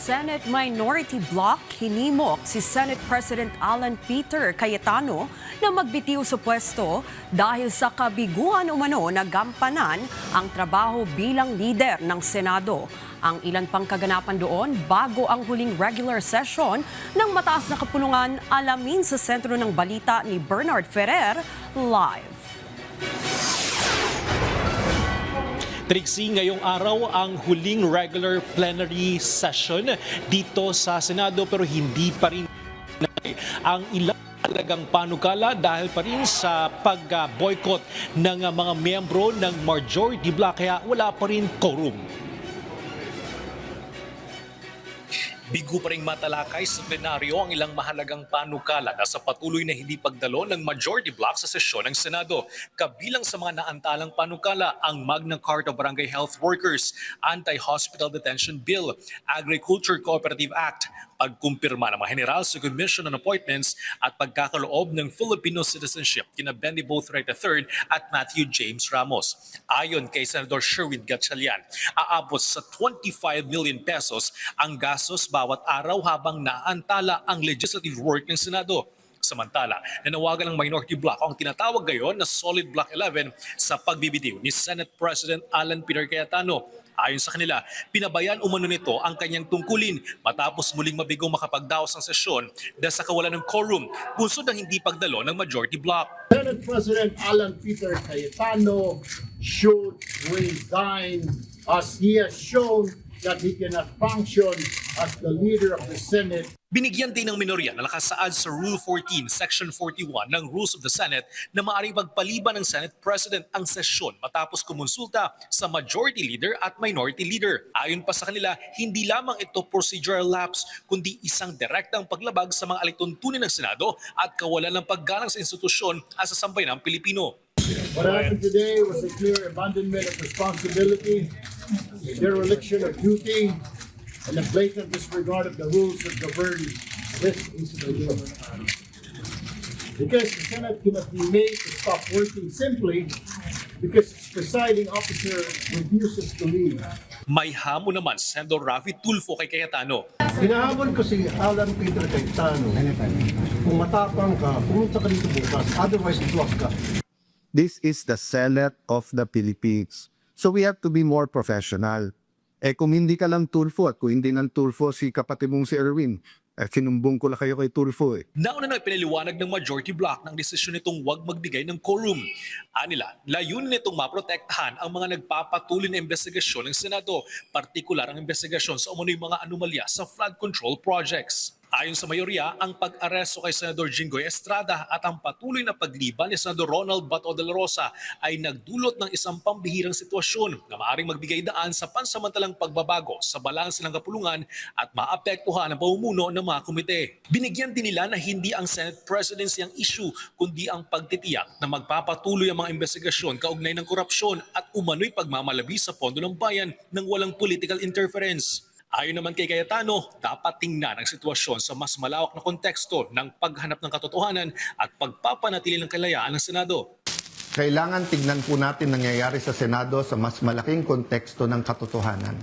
Senate Minority Bloc, hinimok si Senate President Alan Peter Cayetano na magbitiw sa pwesto dahil sa kabiguan umano na gampanan ang trabaho bilang leader ng Senado. Ang ilan pang kaganapan doon bago ang huling regular session ng mataas na kapulungan, alamin sa sentro ng balita ni Bernard Ferrer live. Trixie, ngayong araw ang huling regular plenary session dito sa Senado pero hindi pa rin ang ilang talagang panukala dahil pa rin sa pag-boycott ng mga miyembro ng majority bloc kaya wala pa rin quorum. Bigo pa ring matalakay sa plenaryo ang ilang mahalagang panukala na sa patuloy na hindi pagdalo ng majority bloc sa sesyon ng Senado. Kabilang sa mga naantalang panukala ang Magna Carta Barangay Health Workers, Anti-Hospital Detention Bill, Agriculture Cooperative Act, pagkumpirma ng mga general sa Commission on Appointments at pagkakaloob ng Filipino citizenship kina Benny Bothright III at Matthew James Ramos. Ayon kay Senador Sherwin Gatchalian, aabot sa 25 million pesos ang gastos bawat araw habang naantala ang legislative work ng Senado. Samantala, nanawagan ng minority bloc ang tinatawag ngayon na Solid Block 11 sa pagbibitiw ni Senate President Alan Peter Cayetano. Ayon sa kanila, pinabayaan umano nito ang kanyang tungkulin matapos muling mabigong makapagdaos ng sesyon dahil sa kawalan ng quorum, bunsod ng hindi pagdalo ng majority bloc. Senate President Alan Peter Cayetano should resign as he has shown that he cannot function as the leader of the Senate. Binigyan din ng minorya na nakasaad sa Rule 14, Section 41 ng Rules of the Senate na maaaring pagpaliban ng Senate President ang sesyon matapos kumonsulta sa Majority Leader at Minority Leader. Ayon pa sa kanila, hindi lamang ito procedural lapse kundi isang direktang paglabag sa mga alituntunin ng Senado at kawalan ng paggalang sa institusyon at sa sambayanang Pilipino. What happened today was a clear abandonment of responsibility, a dereliction of duty, and a blatant disregard of the rules that govern this institution. Because the Senate cannot be made to stop working simply because its presiding officer refuses to leave. May hamon naman Senador Raffy Tulfo kay Cayetano. Hinahamon ko si Alan Peter Cayetano, kung matapang ka, pumunta ka dito bukas, otherwise luwag ka. This is the Senate of the Philippines. So we have to be more professional. Kung hindi ka lang Tulfo at kung hindi ng Tulfo si kapatid mong si Erwin, sinumbong ko lang kayo kay Tulfo Nauna na pinaliwanag ng majority bloc ng desisyon nitong huwag magbigay ng quorum. Anila, layunin nitong maprotektahan ang mga nagpapatuloy na investigasyon ng Senado, partikular ang investigasyon sa umano'y mga anomalya sa flood control projects. Ayon sa mayorya, ang pag-aresto kay Senador Jinggoy Estrada at ang patuloy na pagliban ni Senador Ronald Bato de la Rosa ay nagdulot ng isang pambihirang sitwasyon na maaaring magbigay daan sa pansamantalang pagbabago sa balanse ng kapulungan at maapektuhan ang pamumuno ng mga komite. Binigyan din nila na hindi ang Senate presidency ang issue kundi ang pagtitiyak na magpapatuloy ang mga investigasyon kaugnay ng korupsyon at umano'y pagmamalabi sa pondo ng bayan ng walang political interference. Ayon naman kay Cayetano, dapat tingnan ang sitwasyon sa mas malawak na konteksto ng paghanap ng katotohanan at pagpapanatili ng kalayaan ng Senado. Kailangan tignan po natin nangyayari sa Senado sa mas malaking konteksto ng katotohanan.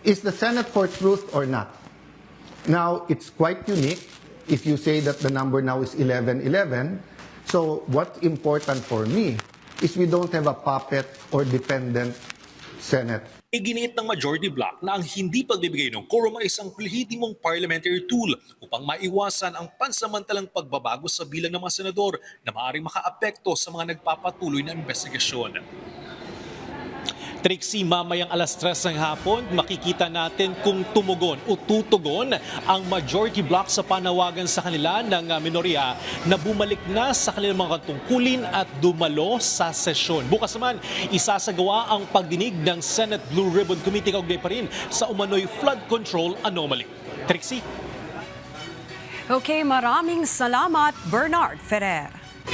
Is the Senate for truth or not? Now, it's quite unique if you say that the number now is 11-11. So what's important for me is we don't have a puppet or dependent Senate. Iginiit ng majority bloc na ang hindi pagbibigay ng quorum ay isang lehitimong parliamentary tool upang maiwasan ang pansamantalang pagbabago sa bilang ng mga senador na maaaring makaapekto sa mga nagpapatuloy na investigasyon. Trixie, mamayang alas 3 ng hapon, makikita natin kung tumugon o tutugon ang majority bloc sa panawagan sa kanila ng minorya na bumalik na sa kanilang mga tungkulin at dumalo sa sesyon. Bukas naman, isasagawa ang pagdinig ng Senate Blue Ribbon Committee kaugnay pa rin sa umano'y flood control anomaly. Trixie? Okay, maraming salamat, Bernard Ferrer.